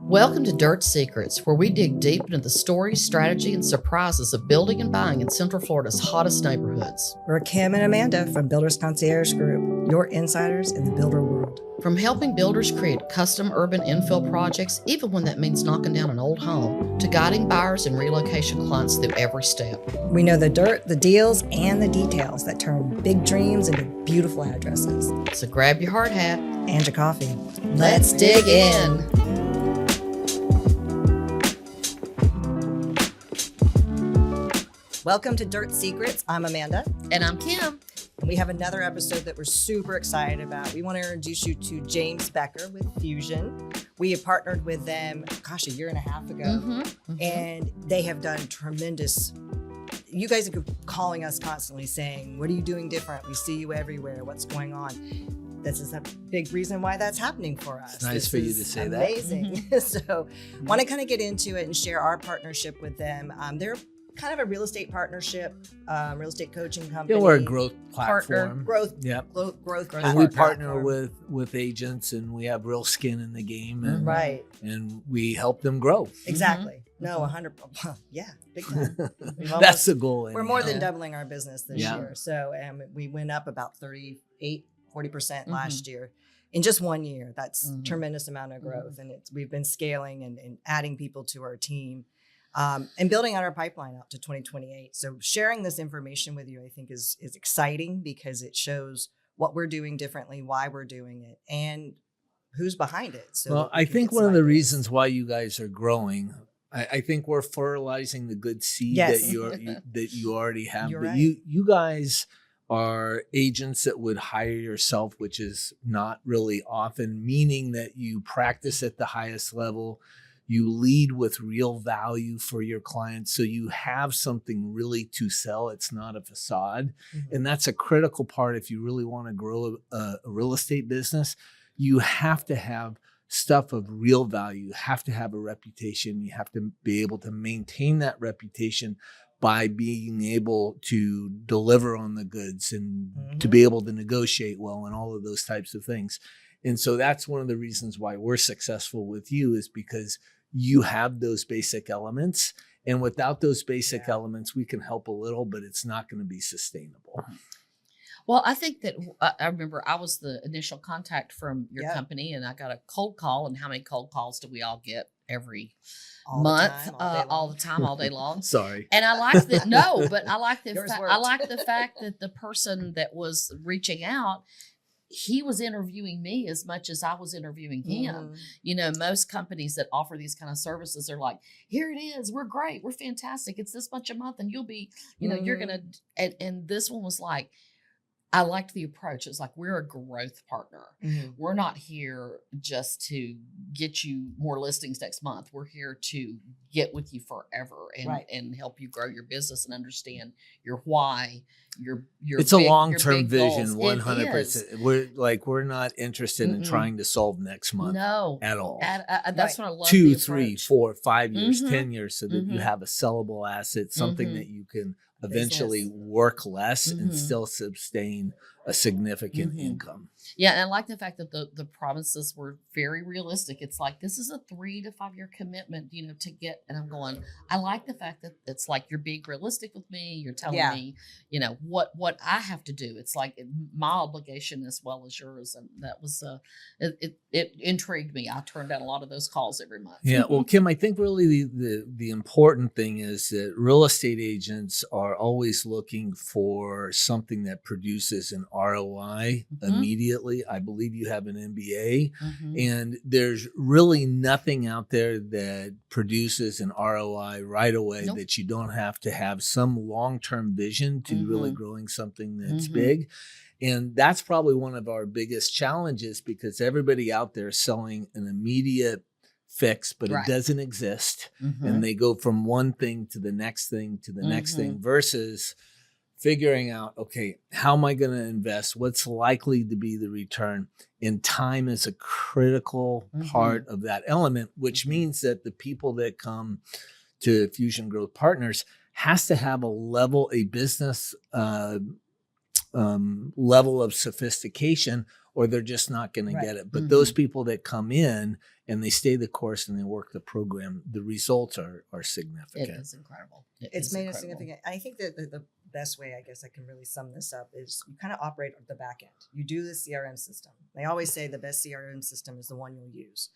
Welcome to Dirt Secrets, where we dig deep into the stories, strategy, and surprises of building and buying in Central Florida's hottest neighborhoods. We're Kim and Amanda from Builders Concierge Group, your insiders in the builder world. From helping builders create custom urban infill projects, even when that means knocking down an old home, to guiding buyers and relocation clients through every step. We know the dirt, the deals, and the details that turn big dreams into beautiful addresses. So grab your hard hat And your coffee. Let's dig in. Welcome to Dirt Secrets. I'm Amanda. And I'm Kim. We have another episode that we're super excited about. We want to introduce you to James Becker with Fusion. We have partnered with them, a year and a half ago, and they have done tremendous. You guys are calling us constantly saying, what are you doing different? We see you everywhere. What's going on? This is a big reason why that's happening for us. It's nice for you to say that. Amazing. So want to kind of get into it and share our partnership with them. They're kind of a real estate partnership, real estate coaching company. Yeah, we're a growth platform. Growth And we partner with agents, and we have real skin in the game, and, right. And we help them grow. Exactly. No, 100. Yeah, big time. That's the goal. We're more than doubling our business this Yeah. year. So we went up about 40% last year in just 1 year. That's tremendous amount of growth. And we've been scaling and adding people to our team. And building out our pipeline out to 2028. So sharing this information with you, I think is exciting because it shows what we're doing differently, why we're doing it, and who's behind it. So well, I think one of the reasons why you guys are growing, I think we're fertilizing the good seed that you already have. You're but right. you guys are agents that would hire yourself, which is not really often, meaning that you practice at the highest level. You lead with real value for your clients. So you have something really to sell. It's not a facade. And that's a critical part. If you really want to grow a real estate business, you have to have stuff of real value. You have to have a reputation. You have to be able to maintain that reputation by being able to deliver on the goods and to be able to negotiate well and all of those types of things. And so that's one of the reasons why we're successful with you, is because you have those basic elements. And without those basic elements, we can help a little, but it's not going to be sustainable. Well, I think that I remember I was the initial contact from your company, and I got a cold call. And how many cold calls do we all get every month? All the time, all day long. Sorry. And I like that. No, but I like the I like the fact that the person that was reaching out, he was interviewing me as much as I was interviewing him. You know, most companies that offer these kind of services are like, here it is. We're great. We're fantastic. It's this much a month and you'll be, you're going to, and this one was like, I liked the approach. It's like, we're a growth partner. We're not here just to get you more listings next month. We're here to get with you forever and help you grow your business and understand your why. It's a long-term vision, goals. 100%. We're not interested in trying to solve next month at all. That's what I love. 2, 3, 4, 5 years, 10 years, so that you have a sellable asset, something that you can eventually work less and still sustain a significant income. Yeah, and I like the fact that the promises were very realistic. It's like, this is a 3 to 5 year commitment, to get, and I'm going, I like the fact that it's like, you're being realistic with me. You're telling me, what I have to do. It's like my obligation as well as yours. And that was, it intrigued me. I turned down a lot of those calls every month. Yeah. Well, Kim, I think really the important thing is that real estate agents are always looking for something that produces an ROI immediately. I believe you have an MBA, and there's really nothing out there that produces an ROI right away that you don't have to have some long-term vision to really growing something that's big. And that's probably one of our biggest challenges, because everybody out there is selling an immediate fix, but it doesn't exist. And they go from one thing to the next thing to the next thing, versus figuring out, okay, how am I going to invest? What's likely to be the return? And time is a critical part of that element, which means that the people that come to Fusion Growth Partners has to have a business level of sophistication, or they're just not going to get it. But those people that come in and they stay the course and they work the program, the results are significant. It is incredible. It's made a significant. I think that the best way, I guess I can really sum this up, is you kind of operate at the back end. You do the CRM system. They always say the best CRM system is the one you'll use.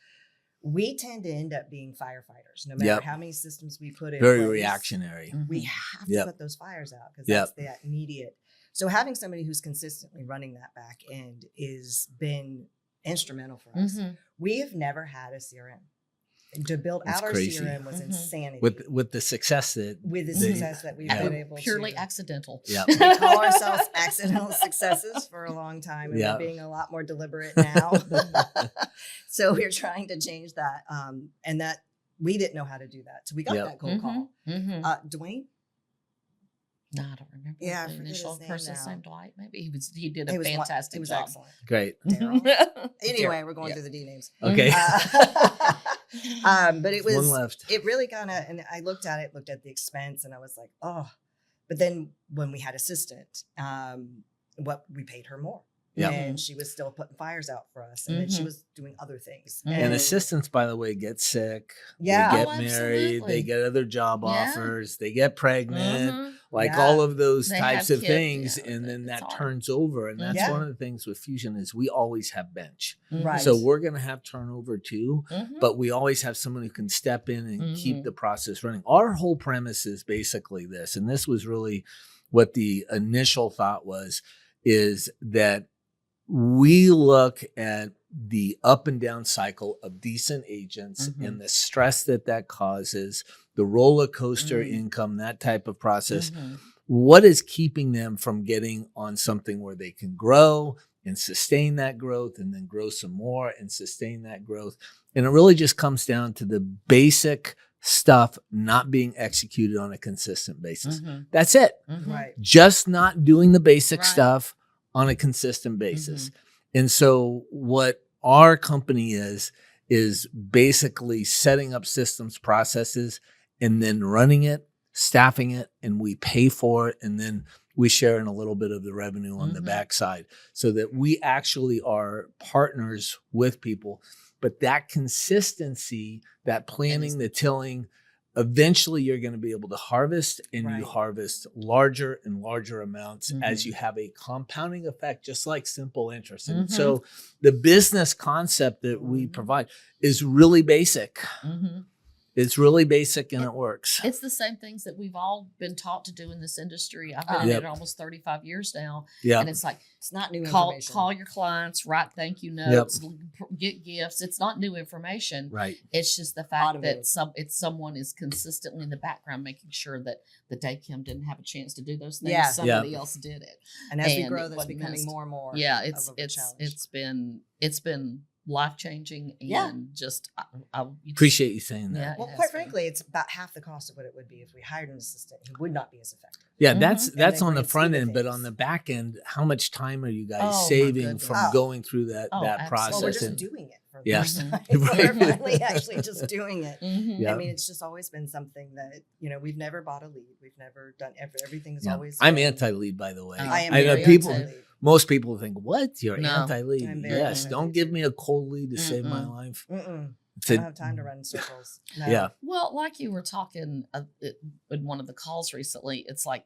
We tend to end up being firefighters, no matter how many systems we put in. Very place, reactionary. We have to put those fires out because that's that immediate. So having somebody who's consistently running that back end is been instrumental for us. We have never had a CRM. To build out our CRM was insanity. With the success that we've been able purely to. accidental. Yeah. We call ourselves accidental successes for a long time, and we're being a lot more deliberate now. So we're trying to change that, and that we didn't know how to do that. So we got that cold call. Dwayne. No, I don't remember. Yeah, the initial person's name. Dwight. Maybe he did a fantastic job. It was job. excellent. Great. Anyway, we're going through the D names. Okay. But it was one left. It really kind of, and I looked at the expense, and I was like, oh. But then when we had assistant, what we paid her more. Yeah. And she was still putting fires out for us, and then she was doing other things. And assistants, by the way, get sick. Yeah. They get married. They get other job offers. They get pregnant. All of those types of things. And then that turns over. And that's one of the things with Fusion is we always have bench. Right. So we're going to have turnover too, but we always have someone who can step in and keep the process running. Our whole premise is basically this, and this was really what the initial thought was, is that we look at the up and down cycle of decent agents and the stress that causes, the roller coaster income, that type of process. What is keeping them from getting on something where they can grow and sustain that growth and then grow some more and sustain that growth? And it really just comes down to the basic stuff not being executed on a consistent basis. That's it. Right. Just not doing the basic stuff on a consistent basis. And so what our company is basically setting up systems, processes, and then running it, staffing it, and we pay for it. And then we share in a little bit of the revenue on the backside, so that we actually are partners with people. But that consistency, that planning, the tilling, eventually you're going to be able to harvest, and you harvest larger and larger amounts as you have a compounding effect, just like simple interest. And so the business concept that we provide is really basic. It's really basic, and it works. It's the same things that we've all been taught to do in this industry. I've been in it almost 35 years now. And it's like, it's not new information. Call your clients, write thank you notes, get gifts. It's not new information. Right. It's just the fact that someone is consistently in the background making sure that the day Kim didn't have a chance to do those things. Somebody else did it. And as we grow, that's becoming more and more. Yeah, it's been life-changing, and just I appreciate you saying that. Yeah, well, quite frankly, it's about half the cost of what it would be if we hired an assistant who would not be as effective. Yeah, that's on the front end, but on the back end, how much time are you guys saving from going through that process? Well, we're just doing it for the Yeah. first time. We're finally actually just doing it. I mean, it's just always been something that, we've never bought a lead. We've never done everything's always. I'm anti-lead, by the way. I am I know very people. anti-lead. Most people think, "What? You're No. anti-lead?" I'm very Yes. Don't anti-lead give too. me a cold lead to save my life. I don't have time to run in circles. No. Yeah. Well, like you were talking in one of the calls recently, it's like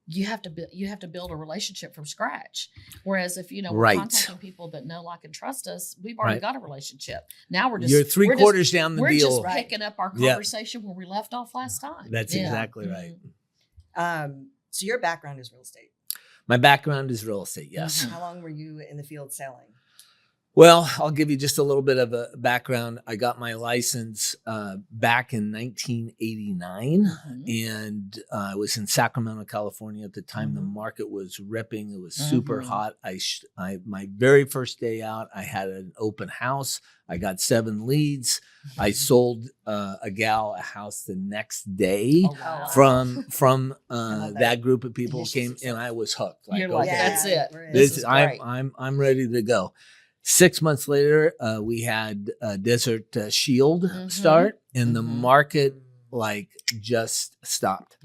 you have to build a relationship from scratch. Whereas if we're contacting people that know, like, and trust us, we've already got a relationship. Now you're three quarters down the deal. We're just picking up our conversation where we left off last time. That's exactly right. So your background is real estate. My background is real estate. Yes. How long were you in the field selling? Well, I'll give you just a little bit of a background. I got my license back in 1989, and I was in Sacramento, California at the time. The market was ripping; it was super hot. My very first day out, I had an open house. I got 7 leads. I sold a gal a house the next day from that group of people came, and I was hooked. You're like, that's it. This is great. I'm ready to go. 6 months later, we had Desert Shield start, and the market just stopped.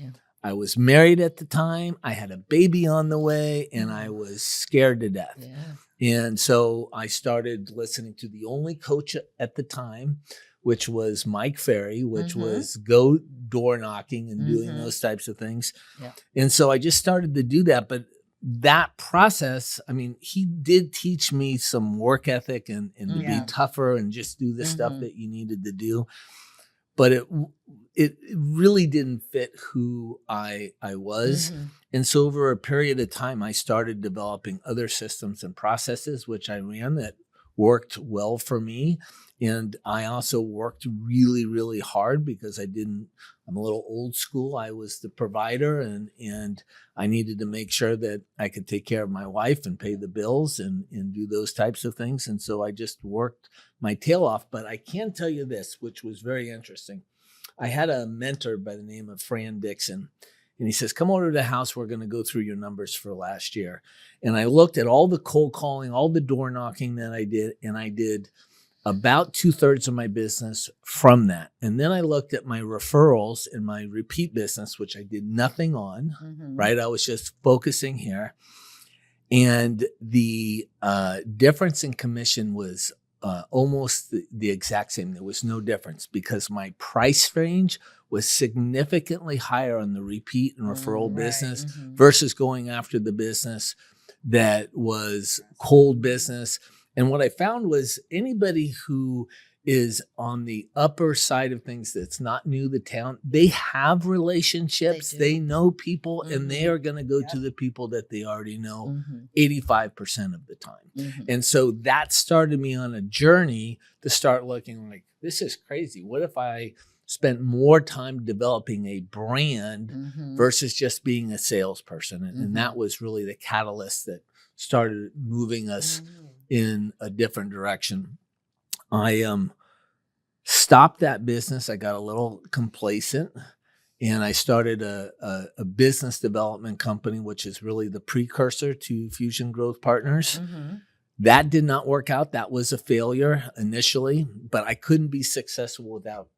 I was married at the time. I had a baby on the way, and I was scared to death. Yeah. And so I started listening to the only coach at the time, which was Mike Ferry, which was go door knocking and doing those types of things. Yeah. And so I just started to do that. But that process, I mean, he did teach me some work ethic and to be tougher and just do the stuff that you needed to do. But it really didn't fit who I was. And so over a period of time, I started developing other systems and processes, which I ran that worked well for me. And I also worked really, really hard because I'm a little old school. I was the provider and I needed to make sure that I could take care of my wife and pay the bills and do those types of things. And so I just worked my tail off. But I can tell you this, which was very interesting. I had a mentor by the name of Fran Dixon. And he says, come over to the house. We're going to go through your numbers for last year. And I looked at all the cold calling, all the door knocking that I did. And I did about 2/3 of my business from that. And then I looked at my referrals and my repeat business, which I did nothing on, right? I was just focusing here. And the difference in commission was almost the exact same. There was no difference because my price range was significantly higher on the repeat and referral business versus going after the business that was cold business. And what I found was anybody who is on the upper side of things that's not new to town, they have relationships, they know people, and they are going to go to the people that they already know 85% of the time. And so that started me on a journey to start looking like, this is crazy. What if I spent more time developing a brand versus just being a salesperson? And that was really the catalyst that started moving us in a different direction. I stopped that business. I got a little complacent and I started a business development company, which is really the precursor to Fusion Growth Partners. That did not work out. That was a failure initially, but I couldn't be successful without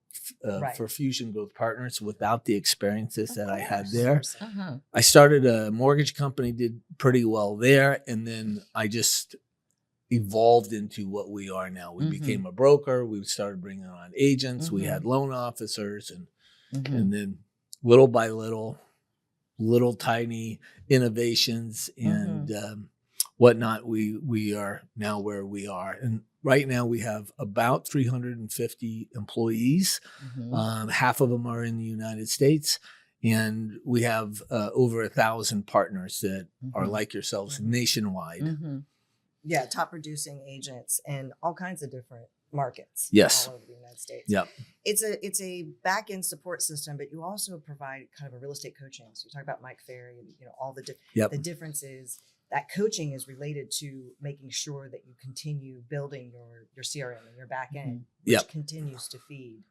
for Fusion Growth Partners without the experiences that I had there. I started a mortgage company, did pretty well there. And then I just evolved into what we are now. We became a broker. We started bringing on agents. We had loan officers and then little by little tiny innovations and whatnot. We are now where we are. And right now we have about 350 employees. Half of them are in the United States. And we have over 1,000 partners that are like yourselves nationwide. Yeah, top producing agents in all kinds of different markets. Yes. All over the United States. Yep. It's a back end support system, but you also provide kind of a real estate coaching. So you talk about Mike Ferry and all the the difference is that coaching is related to making sure that you continue building your CRM and your back end, which continues to feed.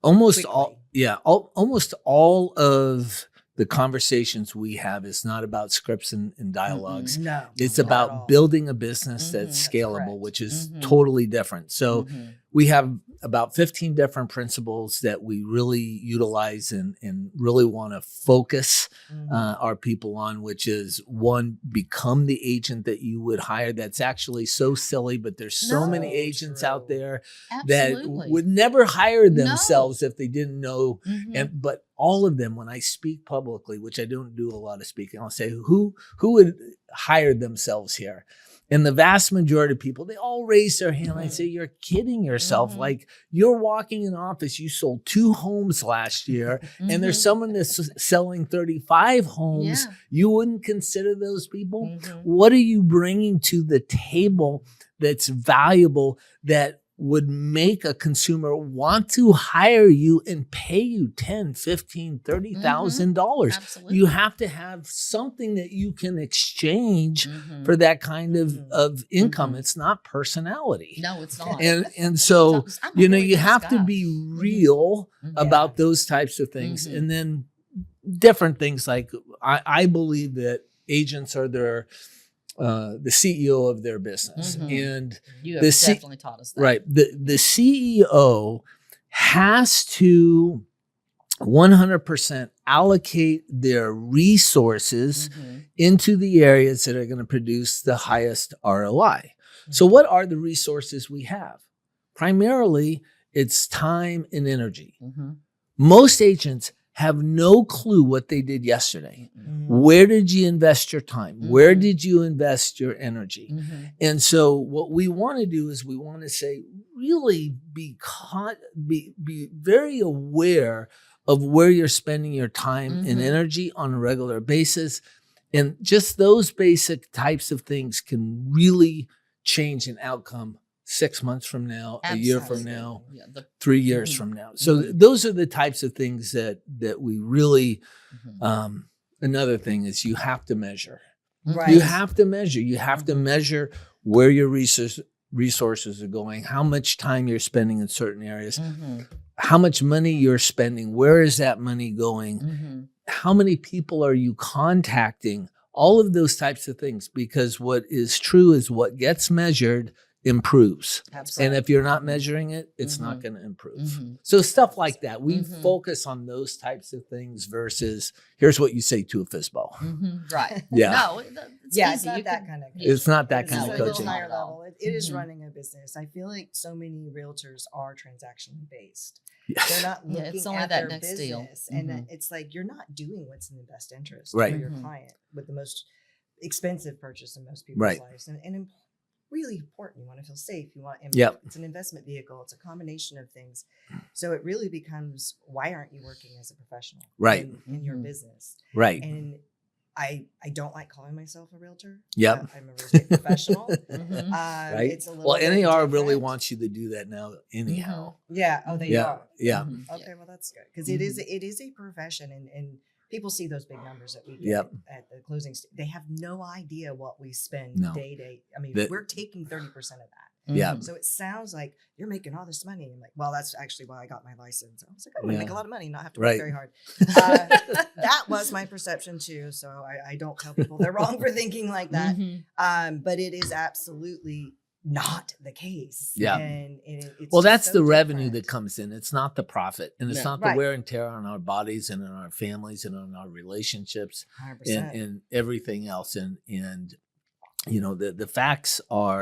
Almost quickly. Almost all of the conversations we have is not about scripts and dialogues. No, it's about building a business that's scalable, which is totally different. So we have about 15 different principles that we really utilize and really want to focus our people on, which is one, become the agent that you would hire. That's actually so silly, but there's so many agents out there that would never hire themselves if they didn't know. But all of them, when I speak publicly, which I don't do a lot of speaking, I'll say, who would hire themselves here? And the vast majority of people, they all raise their hand. I say, you're kidding yourself. Like, you're walking in office, you sold 2 homes last year, and there's someone that's selling 35 homes. You wouldn't consider those people? What are you bringing to the table that's valuable that would make a consumer want to hire you and pay you $10,000, $15,000, $30,000. You have to have something that you can exchange for that kind of income. It's not personality. No, it's not. And so, you have to be real about those types of things. And then different things like I believe that agents are the CEO of their business. And you have definitely taught us that. Right. The CEO has to 100% allocate their resources into the areas that are going to produce the highest ROI. So what are the resources we have? Primarily, it's time and energy. Most agents have no clue what they did yesterday. Where did you invest your time? Where did you invest your energy? And so what we want to do is we want to say, really be very aware of where you're spending your time and energy on a regular basis. And just those basic types of things can really change an outcome 6 months from now, a year from now, 3 years from now. So those are the types of things that we really, another thing is you have to measure. Right. You have to measure. You have to measure where your resources are going, how much time you're spending in certain areas, how much money you're spending, where is that money going, how many people are you contacting, all of those types of things. Because what is true is what gets measured improves. And if you're not measuring it, it's not going to improve. So stuff like that. We focus on those types of things versus here's what you say to a fistball. Right. Yeah. No, it's easy. It's not that kind of coaching. It's not that kind of It's a little coaching. higher level. It is running a business. I feel like so many realtors are transactionally based. Yes. They're not looking it's only at that their next business. deal. And it's like you're not doing what's in the best interest Right. for your client with the most expensive purchase in most people's lives. And really important. You want to feel safe. You want, it's an investment vehicle. It's a combination of things. So it really becomes, why aren't you working as a professional in your business? Right. And I don't like calling myself a realtor. Yep. I'm a real estate professional. Right. It's a little Well, bit NAR really different. wants you to do that now anyhow. Yeah. Oh, they are. Yeah. Okay. Well, that's good. Because it is a profession and people see those big numbers that we get Yep. at the closing. They have no idea what we spend day to day. I mean, we're taking 30% of that. Yeah. So it sounds like you're making all this money. I'm like, well, that's actually why I got my license. I was like, I'm going to make a lot of money, not have to work very hard. That was my perception too. So I don't tell people they're wrong for thinking like that. But it is absolutely not the case. Yeah. And it's well, just that's so the revenue different. that comes in. It's not the profit, and it's not the wear and tear on our bodies and on our families and on our relationships 100%. and everything else. And you know, the facts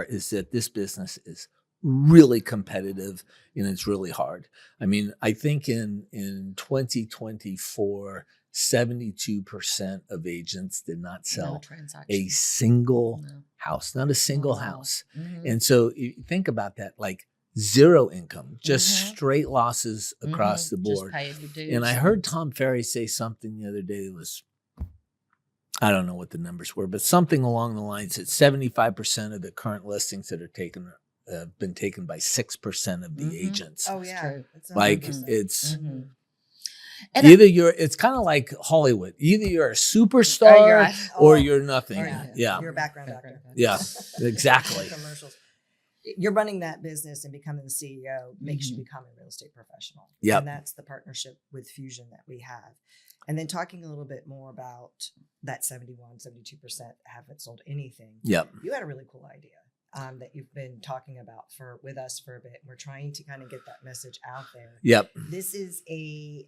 is that this business is really competitive and it's really hard. I mean, I think in 2024, 72% of agents did not sell a single house, not a single house. And so you think about that, like zero income, just straight losses across the board. Just paying your dues. And I heard Tom Ferry say something the other day that was, I don't know what the numbers were, but something along the lines that 75% of the current listings that are taken have been taken by 6% of the agents. Oh yeah. Like it's either it's kind of like Hollywood. Either you're a superstar or you're nothing. You're a background actor. Yeah, exactly. Commercials. You're running that business and becoming the CEO makes you become a real estate professional. Yeah. And that's the partnership with Fusion that we have. And then talking a little bit more about that 72% haven't sold anything. Yep. You had a really cool idea that you've been talking about with us for a bit. We're trying to kind of get that message out there. Yep. This is a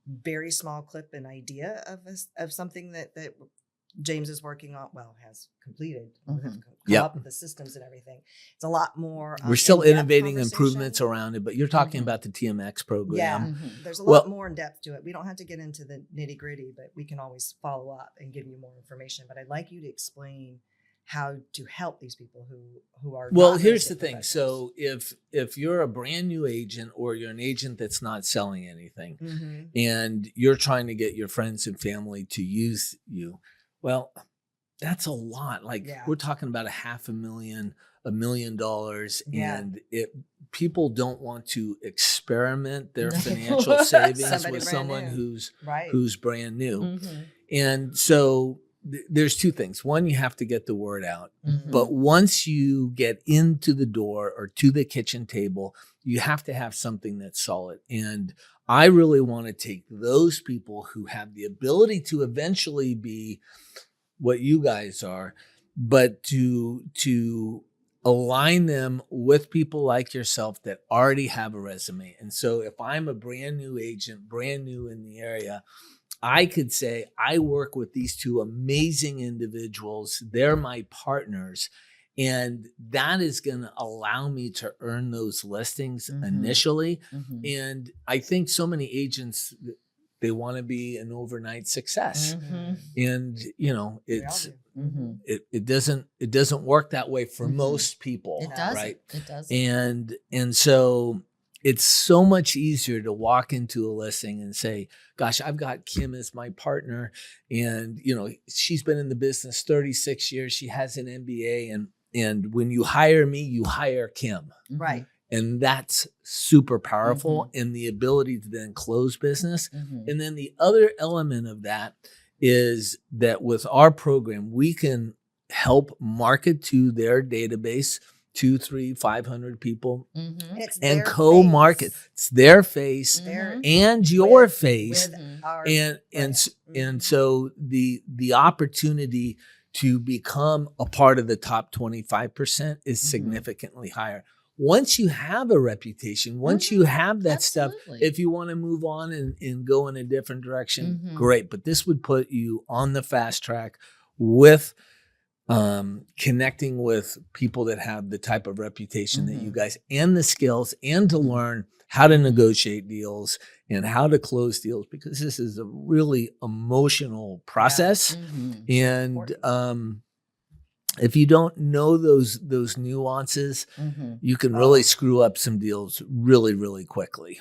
very small clip and idea of something that James is working on, has completed. Come up with the systems and everything. It's a lot more. We're still innovating improvements around it, but you're talking about the TMX program. Yeah, there's a lot more in depth to it. We don't have to get into the nitty gritty, but we can always follow up and give you more information. But I'd like you to explain how to help these people who are. Well, here's the thing. So if you're a brand new agent or you're an agent that's not selling anything and you're trying to get your friends and family to use you, well, that's a lot. Like we're talking about $500,000, $1 million, and people don't want to experiment their financial savings with someone who's brand new. And so there's two things. One, you have to get the word out. But once you get into the door or to the kitchen table, you have to have something that's solid. And I really want to take those people who have the ability to eventually be what you guys are, but to align them with people like yourself that already have a resume. And so if I'm a brand new agent, brand new in the area, I could say, I work with these two amazing individuals. They're my partners. And that is going to allow me to earn those listings initially. And I think so many agents, they want to be an overnight success. And, you know, it doesn't work that way for most people. It doesn't. Right? It doesn't. And so it's so much easier to walk into a listing and say, gosh, I've got Kim as my partner. And, you know, she's been in the business 36 years. She has an MBA. And when you hire me, you hire Kim. Right. And that's super powerful and the ability to then close business. And then the other element of that is that with our program, we can help market to their database, 200, 300, 500 people and co-market. It's their face and your face. And so the opportunity to become a part of the top 25% is significantly higher. Once you have a reputation, once you have that stuff, if you want to move on and go in a different direction, great. But this would put you on the fast track with connecting with people that have the type of reputation that you guys and the skills, and to learn how to negotiate deals and how to close deals, because this is a really emotional process. And if you don't know those nuances, you can really screw up some deals really, really quickly.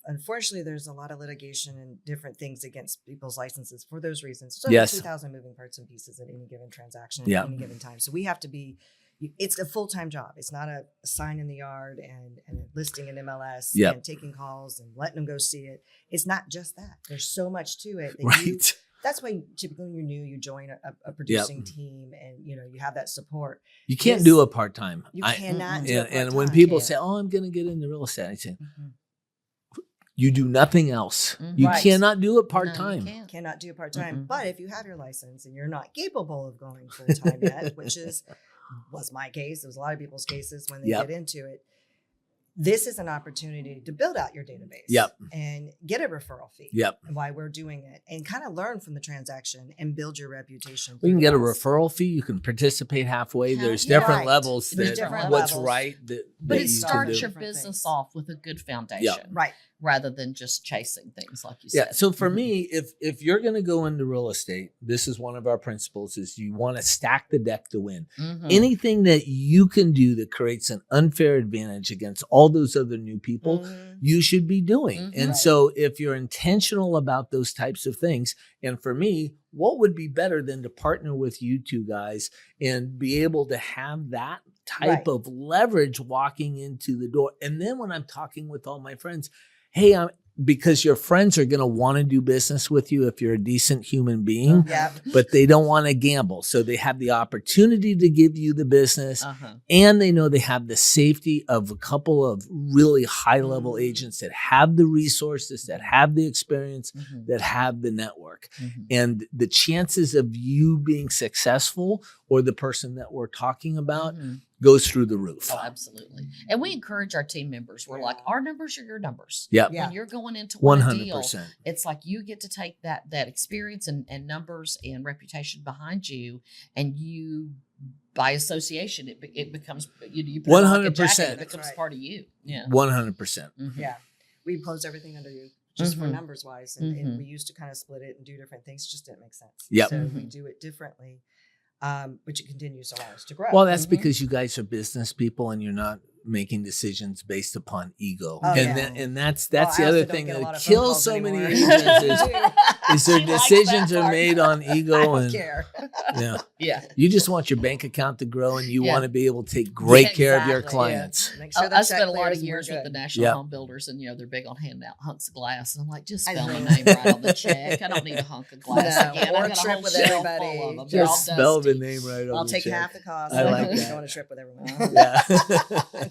Unfortunately, there's a lot of litigation and different things against people's licenses for those reasons. So there's 2,000 moving parts and pieces at any given transaction at any given time. So we have to be, it's a full-time job. It's not a sign in the yard and listing in MLS and taking calls and letting them go see it. It's not just that. There's so much to it. That that's why typically when you're new, you join a producing team, and you know you have that support. You can't do it part-time. You cannot do it part-time. And when people say, "Oh, I'm going to get into real estate," I say, "You do nothing else. You cannot do it part-time. No, cannot do it part-time. But if you have your license and you're not capable of going full-time yet, which was my case, it was a lot of people's cases when they get into it. This is an opportunity to build out your database and get a referral fee while we're doing it, and kind of learn from the transaction and build your reputation. We can get a referral fee. You can participate halfway. There's different levels. There's different what's levels. Right. But it starts your business off with a good foundation. Rather than just chasing things like you said. Yeah. So for me, if you're going to go into real estate, this is one of our principles: is you want to stack the deck to win. Anything that you can do that creates an unfair advantage against all those other new people, you should be doing. And so if you're intentional about those types of things, and for me, what would be better than to partner with you two guys and be able to have that type of leverage walking into the door? And then when I'm talking with all my friends, hey, because your friends are going to want to do business with you if you're a decent human being, but they don't want to gamble. So they have the opportunity to give you the business, and they know they have the safety of a couple of really high-level agents that have the resources, that have the experience, that have the network. And the chances of you being successful, or the person that we're talking about, goes through the roof. Oh, absolutely. And we encourage our team members. We're like, our numbers are your numbers. When you're going into one deal, it's like you get to take that experience and numbers and reputation behind you, and you, by association, it becomes, you put 100%. It becomes part of you. 100%. Yeah. We close everything under you just for numbers wise. And we used to kind of split it and do different things. It just didn't make sense. So we do it differently. But it continues to allow us to grow. Well, that's because you guys are business people and you're not making decisions based upon ego. And that's the other thing that kills so many agents is their decisions are made on ego. I don't care. You just want your bank account to grow, and you want to be able to take great care of your clients. I spent a lot of years with the national home builders, and they're big on handing out hunks of glass. And I'm like, just spell my name right on the check. I don't need a hunk of glass again. Or a trip with everybody. Just spell the name right on the check. I'll take half the cost. I like that. Go on a trip with everyone.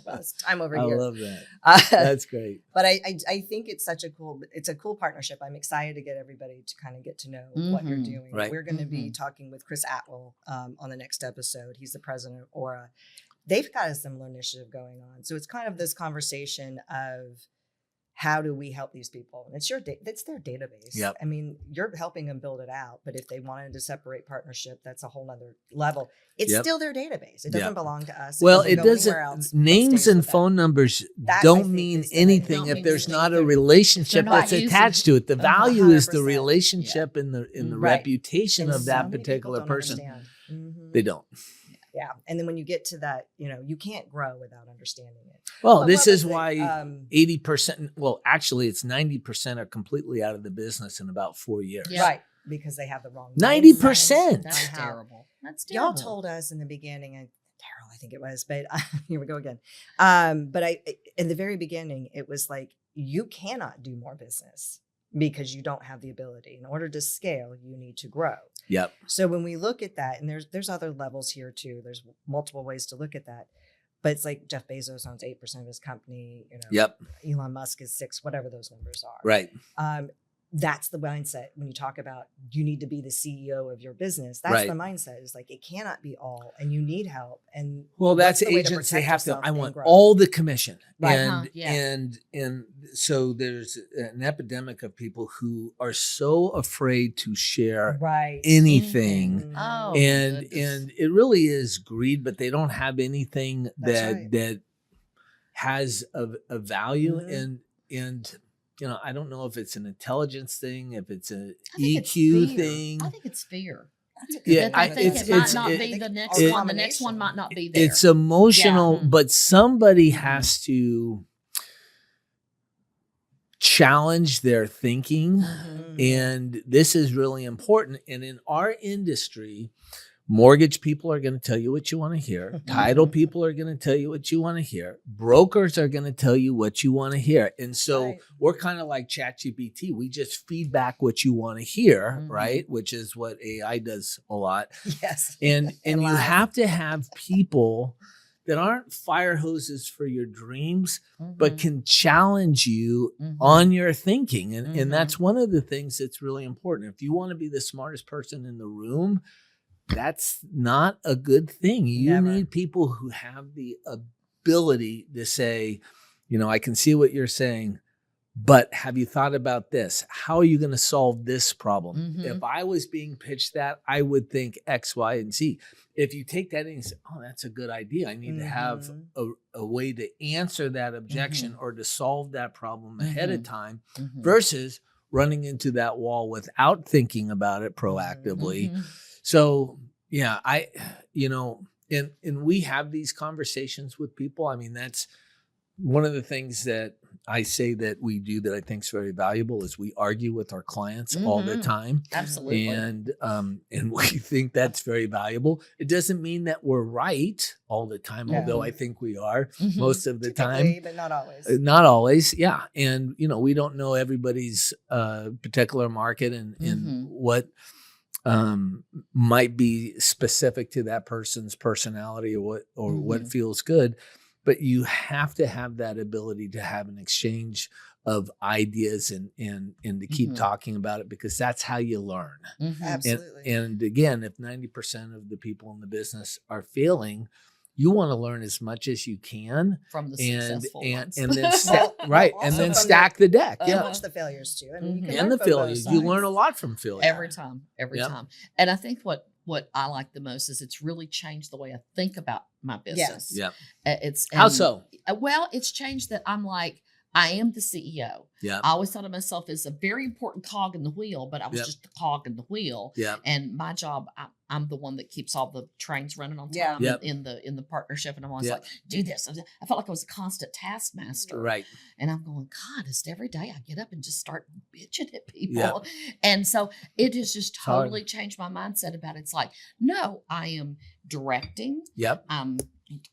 It's time over here. I love that. That's great. But I think it's a cool partnership. I'm excited to get everybody to kind of get to know what you're doing. We're going to be talking with Chris Atwell on the next episode. He's the president of Aura. they've got a similar initiative going on. So it's kind of this conversation of how do we help these people? And it's it's their database. Yep. I mean, you're helping them build it out, but if they wanted to separate partnership, that's a whole nother level. It's still their database. It doesn't belong to us. Well, it doesn't. Names and phone numbers don't mean anything if there's not a relationship that's attached to it. The value is the relationship and the reputation of that particular person. They don't. Yeah. And then when you get to that, you can't grow without understanding it. Well, this is why 80%, well, actually it's 90% are completely out of the business in about 4 years. Yeah. Right. Because they have the wrong 90%. That's terrible. That's terrible. Y'all told us in the beginning, and Daryl, I think it was, but here we go again. But in the very beginning, it was like, you cannot do more business because you don't have the ability. In order to scale, you need to grow. Yep. So when we look at that, and there's other levels here too, there's multiple ways to look at that. But it's like Jeff Bezos owns 8% of his company. Elon Musk is 6%, whatever those numbers are. Right. That's the mindset when you talk about you need to be the CEO of your business. That's the mindset. It's like it cannot be all, and you need help. And that's agents. They have to. I want all the commission, right. and so there's an epidemic of people who are so afraid to share anything. Oh, and it really is greed, but they don't have anything that has a value and. I don't know if it's an intelligence thing, if it's an EQ thing. I think it's fear. I think it might not be the next one. The next one might not be there. It's emotional, but somebody has to challenge their thinking. And this is really important. And in our industry, mortgage people are going to tell you what you want to hear. Title people are going to tell you what you want to hear. Brokers are going to tell you what you want to hear. And so we're kind of like ChatGPT. We just feed back what you want to hear, right? Which is what AI does a lot. Yes. And you have to have people that aren't fire hoses for your dreams, but can challenge you on your thinking. And that's one of the things that's really important. If you want to be the smartest person in the room, that's not a good thing. You need people who have the ability to say, I can see what you're saying, but have you thought about this? How are you going to solve this problem? If I was being pitched that, I would think X, Y, and Z. If you take that in and say, oh, that's a good idea. I need to have a way to answer that objection or to solve that problem ahead of time versus running into that wall without thinking about it proactively. So, and we have these conversations with people. I mean, that's one of the things that I say that we do that I think is very valuable is we argue with our clients all the time. Absolutely. And we think that's very valuable. It doesn't mean that we're right all the time, although I think we are most of the time. But not always. Not always, yeah. And, we don't know everybody's particular market and what might be specific to that person's personality or what feels good, but you have to have that ability to have an exchange of ideas and to keep talking about it because that's how you learn. Absolutely. And again, if 90% of the people in the business are failing, you want to learn as much as you can from the successful ones. And then and then stack the deck. Watch the failures too. I mean, and the failures. You learn a lot from failure. Every time. And I think what I like the most is it's really changed the way I think about my business. Yeah. How so? Well, it's changed that I'm like, I am the CEO. Yeah. I always thought of myself as a very important cog in the wheel, but I was just the cog in the wheel. Yeah. And my job, I'm the one that keeps all the trains running on time in the partnership. And I'm always like, do this. I felt like I was a constant taskmaster. Right. And I'm going, God, it's every day I get up and just start bitching at people. Yeah. And so it has just totally changed my mindset about it. It's like, no, I am directing. Yep. I'm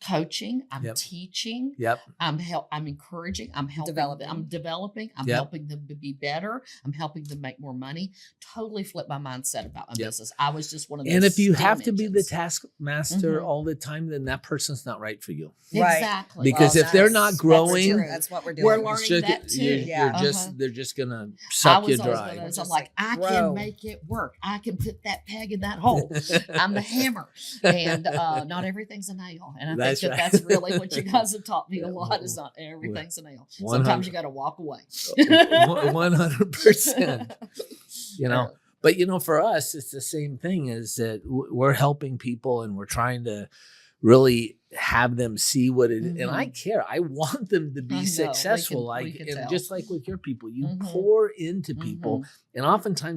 coaching, I'm teaching, I'm encouraging, I'm helping, I'm developing, I'm helping them to be better, I'm helping them make more money. Totally flipped my mindset about my business. I was just one of those. And if you have to be the taskmaster all the time, then that person's not right for you. Exactly. Because if they're not growing, that's what we're doing. We're learning that too. They're just gonna suck you dry. I'm like, I can make it work. I can put that peg in that hole. I'm the hammer, and not everything's a nail. And And I That's think right. that's really what you guys have taught me a lot is not everything's a nail. Sometimes you got to walk away. 100%. You know, but for us, it's the same thing. Is that we're helping people and we're trying to really have them see what it is. And I care. I want them to be successful. We can And tell. just like with your people, you pour into people. And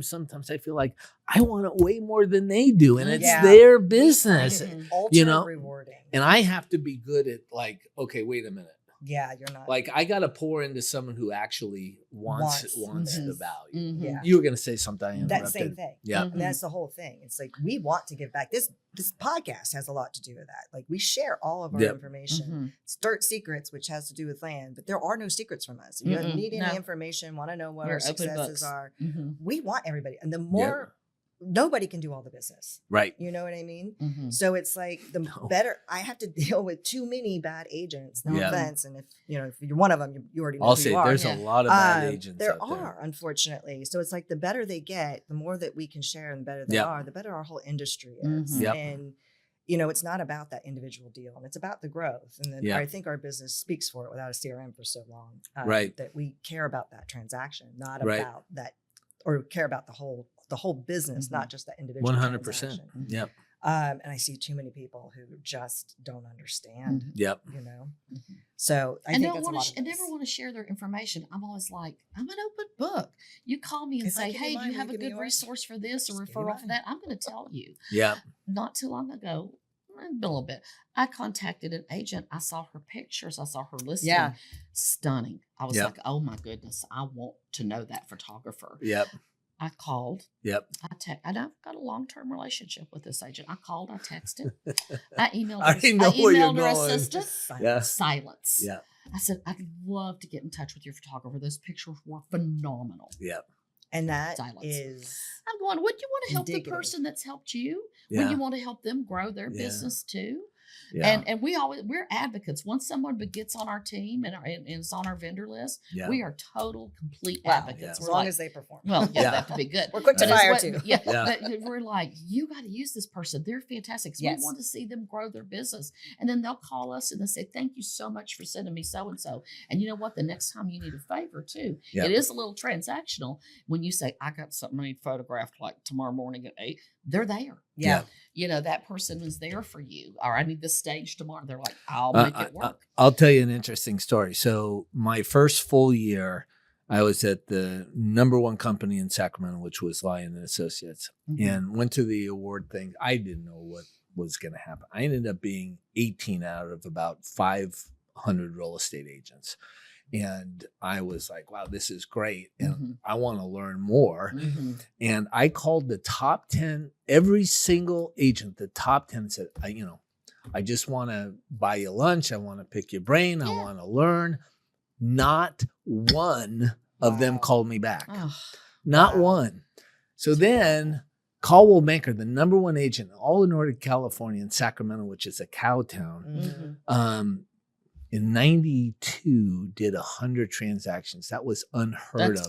sometimes I feel like I want it way more than they do. And it's their business, ultra rewarding. And I have to be good at like, okay, wait a minute. Yeah, you're not. Like I got to pour into someone who actually wants the value. Yeah. You were going to say something. That same thing. Yeah. And that's the whole thing. It's like, we want to give back. This podcast has a lot to do with that. Like we share all of our information. It's dirt secrets, which has to do with land, but there are no secrets from us. If you need any information, want to know what our successes are, we want everybody. And the more, nobody can do all the business. Right. You know what I mean? So it's like better, I have to deal with too many bad agents. No offense. And if you're one of them, you already know I'll who say you are. there's a lot of bad agents there out are, unfortunately. So it's like the better they get, the more that we can share and the better they are, the better our whole industry is. And it's not about that individual deal, and it's about the growth. And then I think our business speaks for it without a CRM for so long. That we care about that transaction, not about that, or care about the whole business, not just that individual 100%. transaction. Yep. And I see too many people who just don't understand. Yep. So I think that's a lot of and never want to share their information. I'm always like, I'm an open book. You call me and say, hey, do you have a good resource for this or referral for that? I'm going to tell you. Yeah. Not too long ago, a little bit, I contacted an agent. I saw her pictures. I saw her listing. Yeah. Stunning. I was like, oh my goodness, I want to know that photographer. Yep. I called. Yep. And I've got a long-term relationship with this agent. I called. I texted. I emailed. I emailed her assistant. Silence. Yeah. I said, I'd love to get in touch with your photographer. Those pictures were phenomenal. Yep. And that is. I'm going, wouldn't you want to help the person that's helped you? Yeah. Wouldn't you want to help them grow their business too? Yeah. And we're advocates. Once someone gets on our team and is on our vendor list, we are total, complete advocates. As long as they perform. Well, they have to be good. We're quick to fire too. But we're like, you got to use this person. They're fantastic. We want to see them grow their business. And then they'll call us and they say, thank you so much for sending me so-and-so. And you know what? The next time you need a favor too, it is a little transactional. When you say, I got something I need photographed like tomorrow morning at 8, they're there. Yeah. That person is there for you. Or I need this stage tomorrow. They're like, I'll make it work. I'll tell you an interesting story. So my first full year, I was at the #1 company in Sacramento, which was Lyon and Associates, and went to the award thing. I didn't know what was going to happen. I ended up being 18 out of about 500 real estate agents. And I was like, wow, this is great. And I want to learn more. And I called the top 10, every single agent, the top 10 said, I just want to buy you lunch. I want to pick your brain. I want to learn. Not one of them called me back. Not one. So then Caldwell Banker, the #1 agent in all of Northern California in Sacramento, which is a cow town, in 92 did 100 transactions. That was unheard of.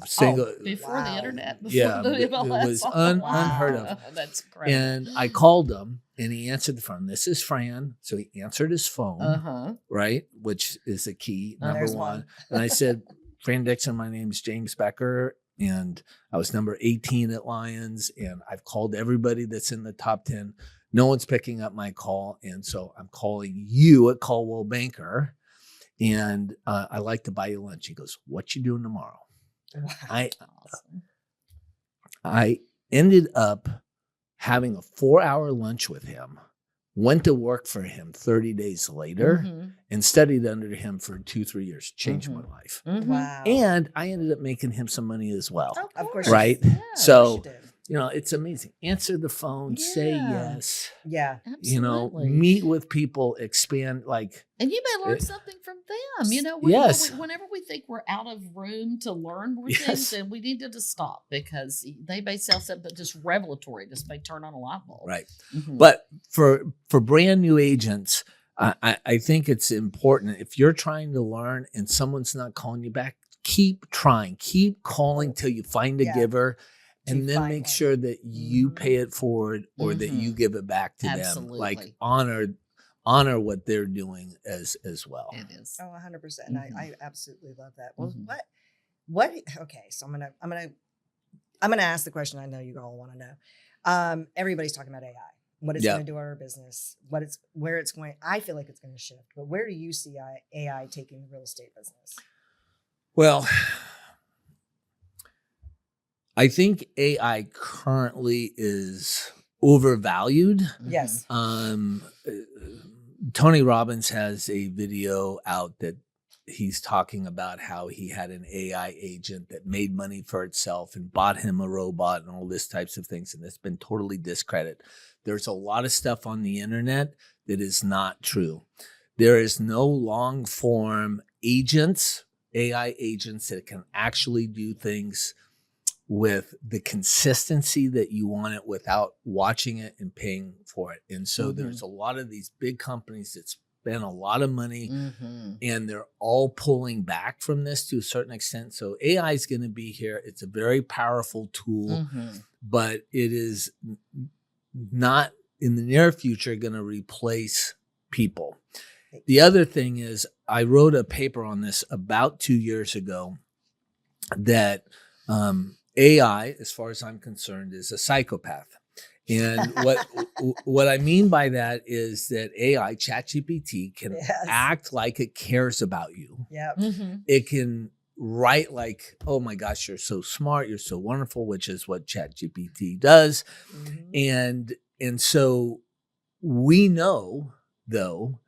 Before the internet. It was unheard of. That's great. And I called him and he answered the phone. This is Fran. So he answered his phone, right? Which is the key, #1. And I said, Fran Dixon, my name is James Becker. And I was number 18 at Lions. And I've called everybody that's in the top 10. No one's picking up my call. And so I'm calling you at Caldwell Banker. And I like to buy you lunch. He goes, what you doing tomorrow? Wow. I ended up having a 4-hour lunch with him, went to work for him 30 days later and studied under him for 2-3 years. Changed my life. Wow. And I ended up making him some money as well. Of course. Right? Yeah, so, it's amazing. Answer the phone, say yes. Yeah. Absolutely. Meet with people, expand And you may learn something from them. Whenever we think we're out of room to learn more things, then we need to just stop because they may sell something just revelatory, just may turn on a light bulb. Right. But for brand new agents, I think it's important if you're trying to learn and someone's not calling you back, keep trying, keep calling till you find a giver. And then make sure that you pay it forward or that you give it back to them. Like honor honor what they're doing as well. It is. Oh, 100%. Mhm. I absolutely love that. Well, Mhm. what, okay. So I'm going to ask the question I know you all want to know. Everybody's talking about AI, what it's Yeah. going to do to our business, where it's going. I feel like it's going to shift, but where do you see AI taking the real estate business? Well, I think AI currently is overvalued. Yes. Tony Robbins has a video out that he's talking about how he had an AI agent that made money for itself and bought him a robot and all this types of things. And it's been totally discredited. There's a lot of stuff on the internet that is not true. There is no long form agents, AI agents that can actually do things with the consistency that you want it without watching it and paying for it. And so there's a lot of these big companies that spend a lot of money and they're all pulling back from this to a certain extent. So AI is going to be here. It's a very powerful tool, but it is not in the near future going to replace people. The other thing is I wrote a paper on this about 2 years ago that AI, as far as I'm concerned, is a psychopath. And what I mean by that is that AI, ChatGPT, can act like it cares about you. Yeah. It can write like, oh my gosh, you're so smart, you're so wonderful, which is what ChatGPT does. And so we know, though,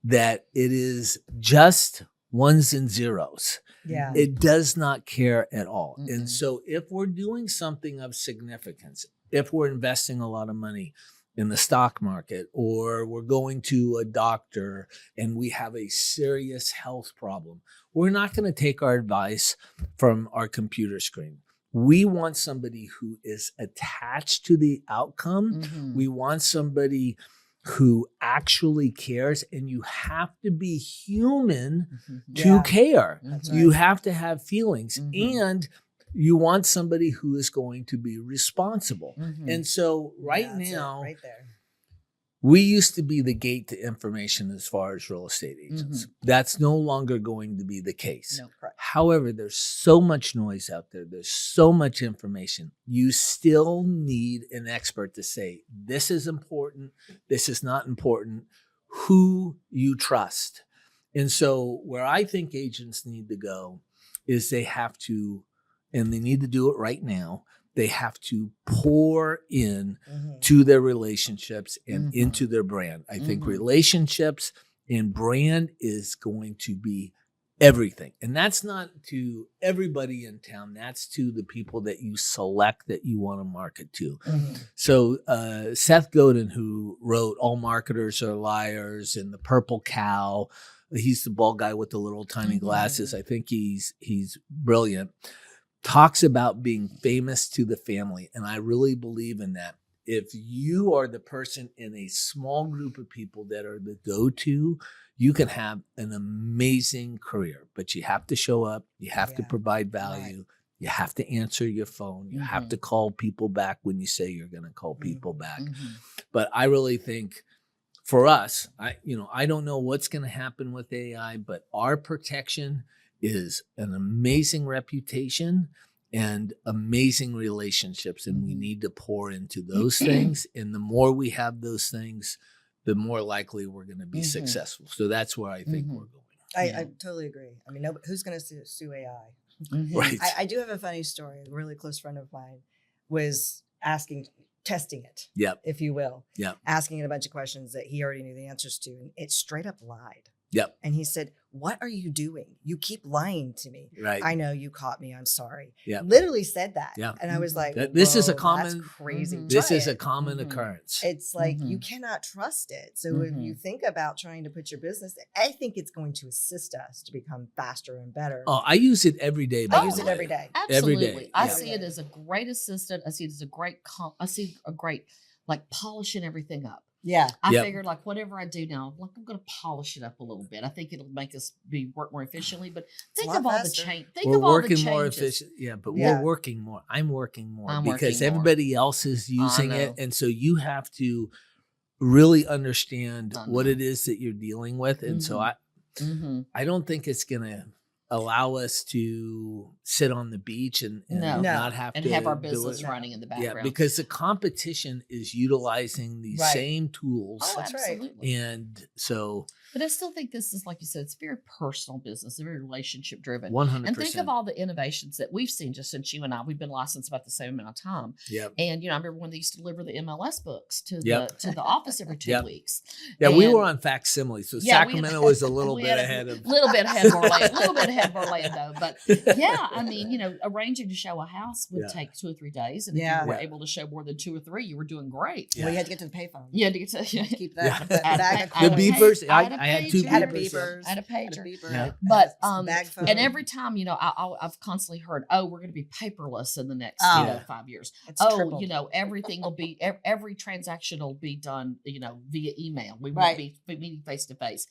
that it is just ones and zeros. Yeah. It does not care at all. And so if we're doing something of significance, if we're investing a lot of money in the stock market, or we're going to a doctor and we have a serious health problem, we're not going to take our advice from our computer screen. We want somebody who is attached to the outcome. We want somebody who actually cares, and you have to be human to care. You have to have feelings, and you want somebody who is going to be responsible. And so right now, right there. we used to be the gate to information as far as real estate agents. That's no longer going to be the case. No, correct. However, there's so much noise out there. There's so much information. You still need an expert to say, this is important, this is not important, who you trust. And so where I think agents need to go is they have to, and they need to do it right now, they have to pour in to their relationships and into their brand. I think relationships and brand is going to be everything. And that's not to everybody in town. That's to the people that you select that you want to market to. So Seth Godin, who wrote All Marketers Are Liars and The Purple Cow, he's the bald guy with the little tiny glasses. I think he's brilliant. Talks about being famous to the family. And I really believe in that. If you are the person in a small group of people that are the go-to, you can have an amazing career, but you have to show up. You have to provide value. You have to answer your phone. You have to call people back when you say you're going to call people back. But I really think for us, I don't know what's going to happen with AI, but our protection is an amazing reputation and amazing relationships. And we need to pour into those things. And the more we have those things, the more likely we're going to be successful. So that's where I think we're going. I totally agree. I mean, who's going to sue AI? Right. I do have a funny story. A really close friend of mine was testing it, if you will, asking it a bunch of questions that he already knew the answers to. And it straight up lied. And he said, what are you doing? You keep lying to me. Right. I know you caught me. I'm sorry. Literally said that. And I was like, this is a common, that's crazy. This is a common occurrence. It's like, you cannot trust it. So if you think about trying to put your business, I think it's going to assist us to become faster and better. Oh, I use it every day. I use it every day. Absolutely. Every day. I see it as a great assistant. I see it as a great, like polishing everything up. I figured like whatever I do now, like I'm going to polish it up a little bit. I think it'll make us work more efficiently. But think of all the change. We're working more efficient. But we're working more. I'm working more because everybody else is using it, and so you have to really understand what it is that you're dealing with. And so I don't think it's going to allow us to sit on the beach and not have to have our business running in the background. Yeah, because the competition is utilizing these same tools. Oh, absolutely. And so, but I still think this is, like you said, it's very personal business, very relationship driven. 100%. And think of all the innovations that we've seen just since you and I, we've been licensed about the same amount of time. Yep. And, you know, I remember when they used to deliver the MLS books to the office every 2 weeks. Yeah, and we were on facsimile. So Sacramento was a little bit ahead of. A little bit ahead of Orlando. But yeah, I mean, you know, arranging to show a house would take 2 or 3 days. And if you were able to show more than 2 or 3, you were doing great. Well, you had to get to the payphone. You had to get to keep that. The beepers. I had 2 beepers. I had a pager. But and every time, you know, I've constantly heard, oh, we're going to be paperless in the next 5 years. Tripled. You know, everything will be every transaction will be done, you know, via email. We won't be meeting face to face.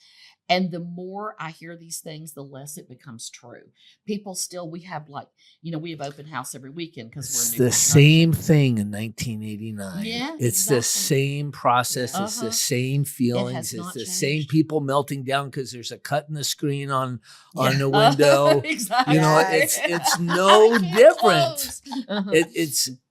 And the more I hear these things, the less it becomes true. People still, we have open house every weekend because we're new. The same thing in 1989. Yeah, it's the same process. It's the same feelings. It's the same people melting down because there's a cut in the screen on the window. Exactly. You know, it's no different.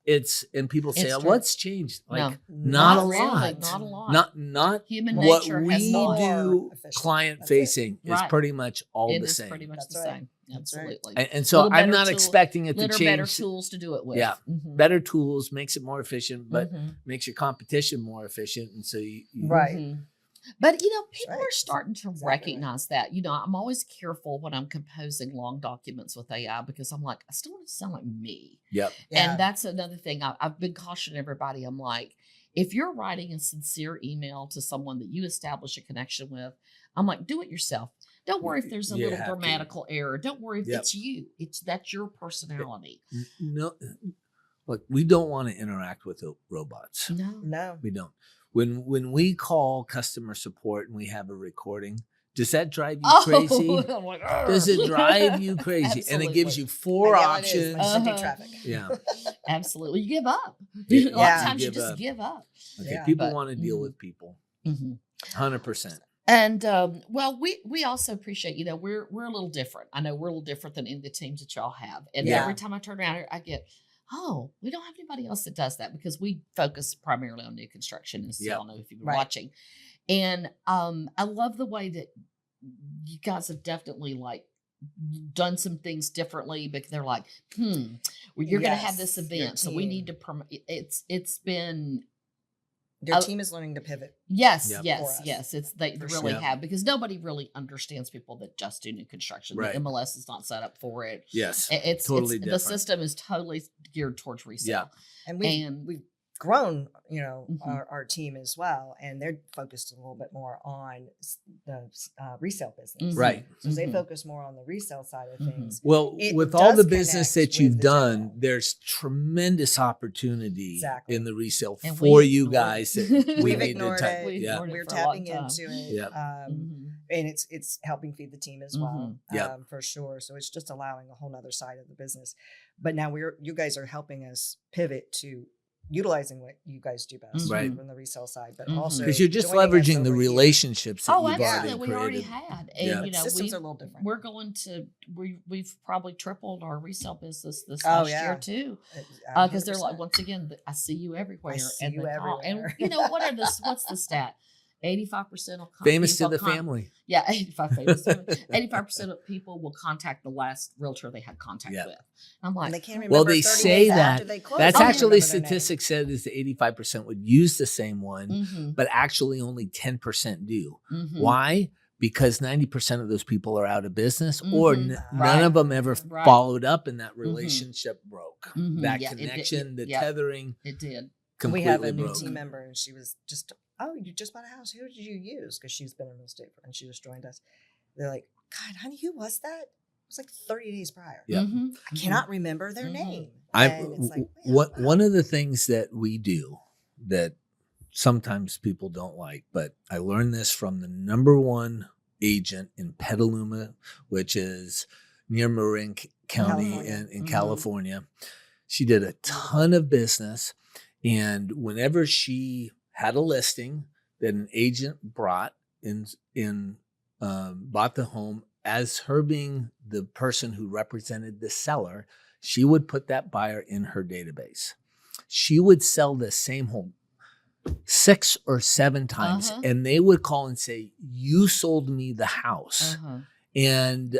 It's and people say, what's changed? Like not a lot. Not a lot. Not human what nature we has do client facing is pretty much all the same. Pretty much the same. Absolutely. And so I'm not expecting it to change. Better tools to do it with. Yeah. Better tools makes it more efficient, but makes your competition more efficient. And so you But, you know, people are starting to recognize that. You know, I'm always careful when I'm composing long documents with AI because I'm like, I still want it to sound like me. Yep. Yeah. And that's another thing. I've been cautioning everybody. I'm like, if you're writing a sincere email to someone that you establish a connection with, I'm like, do it yourself. Don't worry if there's a little grammatical error. Don't worry if it's you. That's your personality. No, look, we don't want to interact with robots. No, we don't. When we call customer support and we have a recording, does that drive you crazy? Like, does it drive you crazy? And it gives you 4 options. Traffic. Yeah, absolutely. You give up. A lot of times you just give up. Okay, people want to deal with people. 100%. And well, we also appreciate, you know, we're a little different. I know we're a little different than any of the teams that y'all have. And every time I turn around, I get, oh, we don't have anybody else that does that because we focus primarily on new construction, as y'all know if you've been watching. And I love the way that you guys have definitely like done some things differently because they're like, you're going to have this event, so we need to promote. It's been. Your team is learning to pivot. Yes. They really have because nobody really understands people that just do new construction. The MLS is not set up for it. Yes, it's totally different. The system is totally geared towards resale. Yeah, and we've grown, you know, our team as well, and they're focused a little bit more on the resale business. Right. So they focus more on the resale side of things. Well, with all the business that you've done, there's tremendous opportunity in the resale for you guys that we've ignored it. We're tapping into it. And it's helping feed the team as well, for sure. So it's just allowing a whole nother side of the business. But now you guys are helping us pivot to utilizing what you guys do best from the resale side, but also because you're just leveraging the relationships that you've already had. And you know, systems are a little different. We're going to we've probably tripled our resale business this last year too, because they're like, once again, I see you everywhere. And you know what's the stat? 85% of famous to the family. Yeah, 85% of people will contact the last realtor they had contact with. I'm like, and they can't remember. Well, they say that that's actually statistics said is that 85% would use the same one, but actually only 10% do. Why? Because 90% of those people are out of business, or none of them ever followed up, and that relationship broke. That connection, the tethering, it did. We have a new team member, and she was just. Oh, you just bought a house. Who did you use? Because she's been in real estate and she just joined us. They're like, God, honey, who was that? It was like 30 days prior. Yeah. I cannot remember their name. One of the things that we do that sometimes people don't like, but I learned this from the #1 agent in Petaluma, which is near Marin County in California. She did a ton of business. And whenever she had a listing, that an agent bought the home as her being the person who represented the seller. She would put that buyer in her database. She would sell the same home 6 or 7 times, and they would call and say, "You sold me the house." And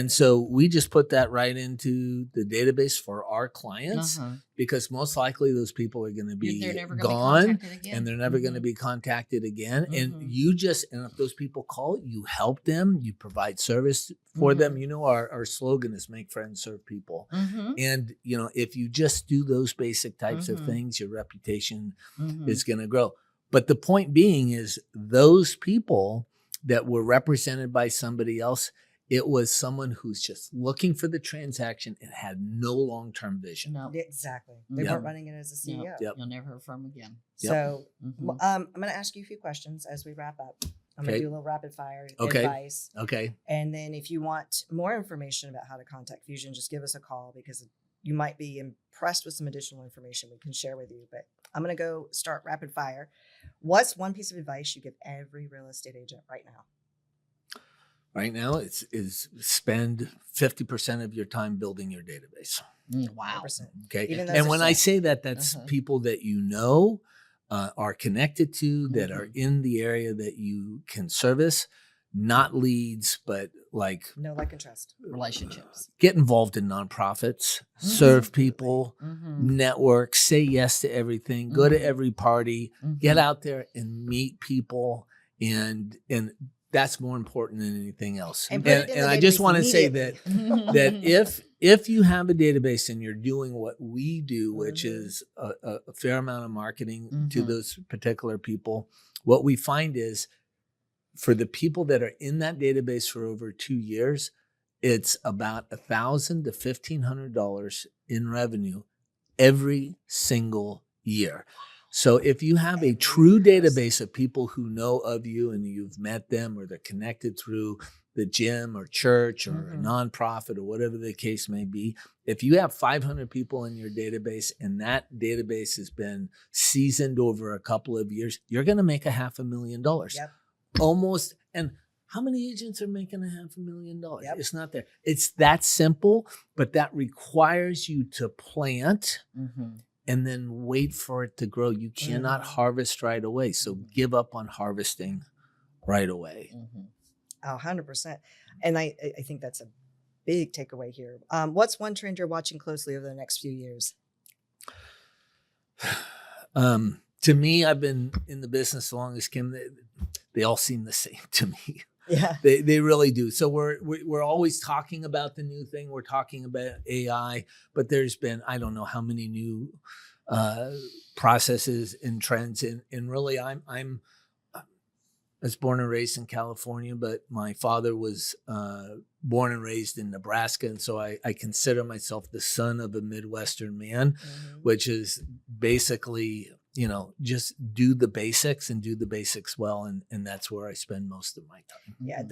so we just put that right into the database for our clients, because most likely those people are going to be gone, and they're never going to be contacted again. And and if those people call, you help them, you provide service for them. You know, our slogan is make friends, serve people. And, you know, if you just do those basic types of things, your reputation is going to grow. But the point being is those people that were represented by somebody else, it was someone who's just looking for the transaction and had no long-term vision. No. Exactly. They weren't running it as a CEO. You'll never hear from them again. So I'm going to ask you a few questions as we wrap up. I'm going to do a little rapid fire advice. Okay. And then if you want more information about how to contact Fusion, just give us a call, because you might be impressed with some additional information we can share with you. But I'm going to go start rapid fire. What's one piece of advice you give every real estate agent right now? Right now, is spend 50% of your time building your database. Wow. 100%. Okay. And when I say that, that's people that you know, are connected to, that are in the area that you can service, not leads, but like know, like, and trust relationships. Get involved in nonprofits, serve people, network, say yes to everything, go to every party, get out there and meet people, and that's more important than anything else. And I just want to say that if you have a database and you're doing what we do, which is a fair amount of marketing to those particular people, what we find is, for the people that are in that database for over 2 years, it's about $1,000 to $1,500 in revenue every single year. So if you have a true database of people who know of you and you've met them, or they're connected through the gym or church or a nonprofit or whatever the case may be, if you have 500 people in your database and that database has been seasoned over a couple of years, you're going to make $500,000. Yep. Almost. And how many agents are making $500,000? Yep. It's not there. It's that simple, but that requires you to plant and then wait for it to grow. You cannot harvest right away. So give up on harvesting right away. 100%. And I think that's a big takeaway here. What's one trend you're watching closely over the next few years? To me, I've been in the business as long as Kim. They all seem the same to me. Yeah, they really do. So we're always talking about the new thing. We're talking about AI, but there's been, I don't know how many new processes and trends. And really, I was born and raised in California, but my father was born and raised in Nebraska. And so I consider myself the son of a Midwestern man, which is basically, you know, just do the basics and do the basics well. And that's where I spend most of my time. Yeah.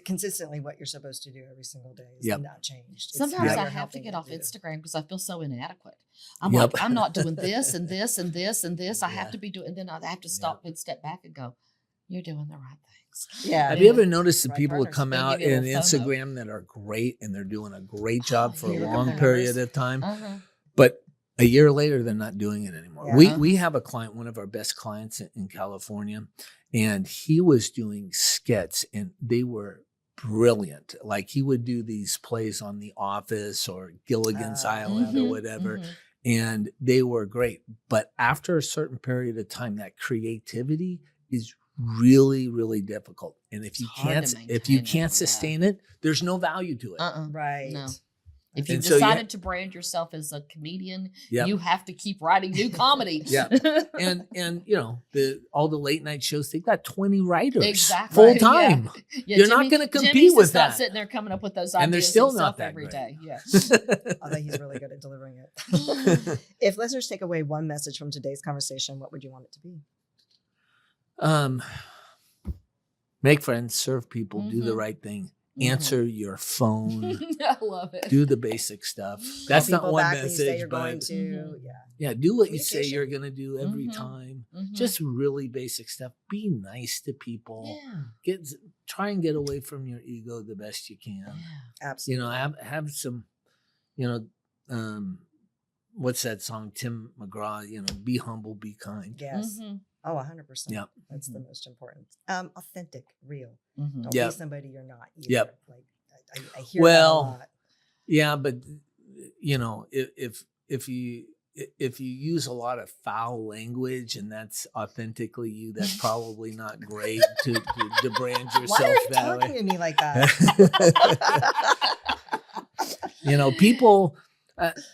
Consistently what you're supposed to do every single day is not changed. Sometimes I have to get off Instagram because I feel so inadequate. I'm like, I'm not doing this and this and this and this. I have to be doing, and then I have to stop and step back and go, you're doing the right things. Yeah. Have you ever noticed the people who come out in Instagram that are great and they're doing a great job for a long period of time, but a year later, they're not doing it anymore. Yeah. We have a client, one of our best clients in California, and he was doing skits, and they were brilliant. Like, he would do these plays on The Office or Gilligan's Island or whatever, and they were great. But after a certain period of time, that creativity is really, really difficult. And if you can't sustain it, there's no value to it. Right. No. If you decided to brand yourself as a comedian, you have to keep writing new comedy. And you know, all the late night shows, they've got 20 writers full time. You're not going to compete with that. Not sitting there coming up with those ideas, and they're still not that every great. day. Yeah. Although he's really good at delivering it. If listeners take away one message from today's conversation, what would you want it to be? Make friends, serve people, do the right thing. answer your phone, I love it. do the basic stuff. That's not one message, you're going to, yeah, do what you say you're going to do every Mhm. time. Mhm. Just really basic stuff. Be nice to people. Yeah. Try and get away from your ego the best you can. Yeah. absolutely. You know, have some, you know, what's that song? Tim McGraw, you know, be humble, be kind. Yes. Mhm. Oh, 100%. Yep. That's the most important. Authentic, real. Mhm. Don't Yep. be somebody you're not either. Yep. Like I hear Well, that a lot. Yeah, but you know, if you use a lot of foul language and that's authentically you, that's probably not great to brand yourself Why are you that talking way. to me like that? You know, people,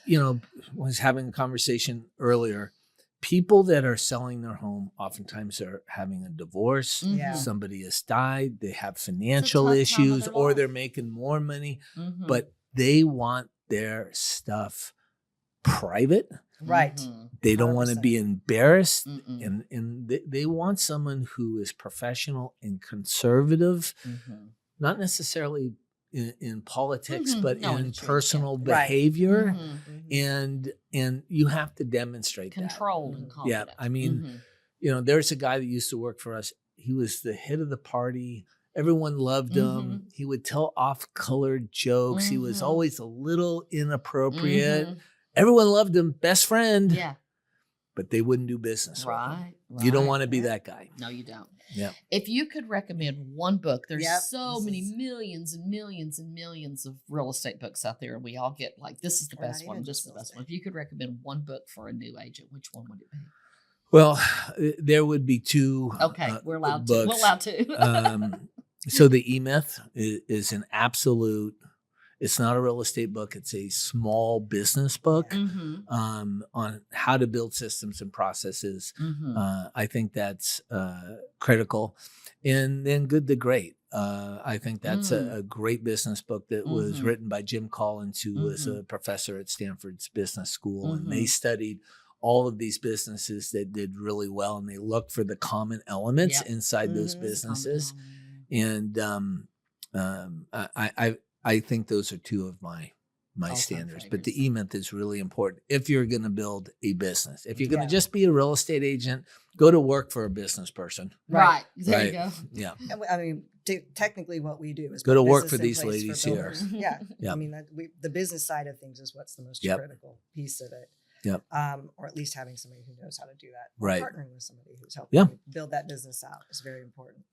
you know, was having a conversation earlier. People that are selling their home oftentimes are having a divorce. Yeah. Somebody has died. They have financial tough time of issues, their or life. they're making more money, Mhm. but they want their stuff private. Right. Mhm. They don't want to be 100%. embarrassed, Mm-mm. and they want someone who is professional and conservative, Mhm. not necessarily in politics, Mhm. but No, in in truth, personal Right. behavior, Mhm. Mhm. and you have to demonstrate that. Controlled and Mhm. Yeah, confident. I mean, Mhm. you know, there's a guy that used to work for us. He was the hit of the party. Everyone loved him. Mhm. He would tell off-colored jokes. He was Mhm. always a little inappropriate. Mhm. Everyone loved him, best friend. Yeah. But they wouldn't do business with him. Right. You don't right. want to be Yeah. that guy. No, you don't. Yeah. If you could recommend one book, there's Yep, so this many is- millions and millions and millions of real estate books out there, and we all get like, this is the Or not best one, even this just is the real best estate. one. If you could recommend one book for a new agent, which one would it be? Well, there would be two Okay, we're allowed to. books. We're allowed to. So the E-Myth is an absolute, it's not a real estate book. It's a small business book Mm-hmm. On how to build systems and processes. Mm-hmm. I think that's critical. And then Good to Great. I think that's a great business book that was Mhm. written by Jim Collins, who was Mhm. a professor at Stanford's business school. And Mhm. they studied all of these businesses that did really well, and they looked for the common elements Yep. inside those Mhm. businesses. And I think those are two of my All-time standards. But favorites. the E-Myth is really important if you're going to build a business. If you're going Yeah. to just be a real estate agent, go to work for a business person. Right. There Right. you go. Yeah. I mean, technically, what we do is Go to put work business for in these place ladies here. builders. Yeah, Yep. I mean, the business side of things is what's the most Yep. critical piece of it. Yep. Or at least having somebody who knows how to do that. Or Right. partnering with somebody who's helping Yeah. you build that business out is very important.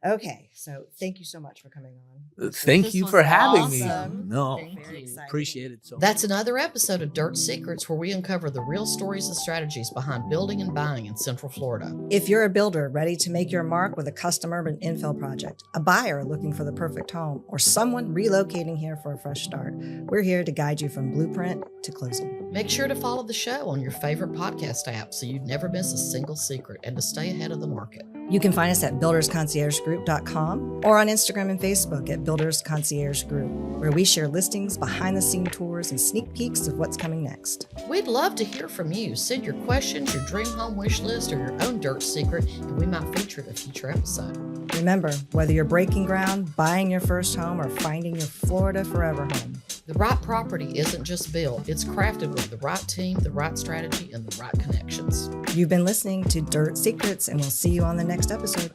Okay, so thank you so much for coming on. Thank This you was for having me. awesome. No, Thank Very you. exciting. appreciate it so much. That's another episode of Dirt Secrets, where we uncover the real stories and strategies behind building and buying in Central Florida. If you're a builder ready to make your mark with a custom urban infill project, a buyer looking for the perfect home, or someone relocating here for a fresh start, we're here to guide you from blueprint to closing. Make sure to follow the show on your favorite podcast app so you never miss a single secret and to stay ahead of the market. You can find us at buildersconciergegroup.com or on Instagram and Facebook at Builders Concierge Group, where we share listings, behind-the-scene tours, and sneak peeks of what's coming next. We'd love to hear from you. Send your questions, your dream home wish list, or your own dirt secret, and we might feature it in a future episode. Remember, whether you're breaking ground, buying your first home, or finding your Florida forever home, The right property isn't just built, it's crafted with the right team, the right strategy, and the right connections. you've been listening to Dirt Secrets, and we'll see you on the next episode.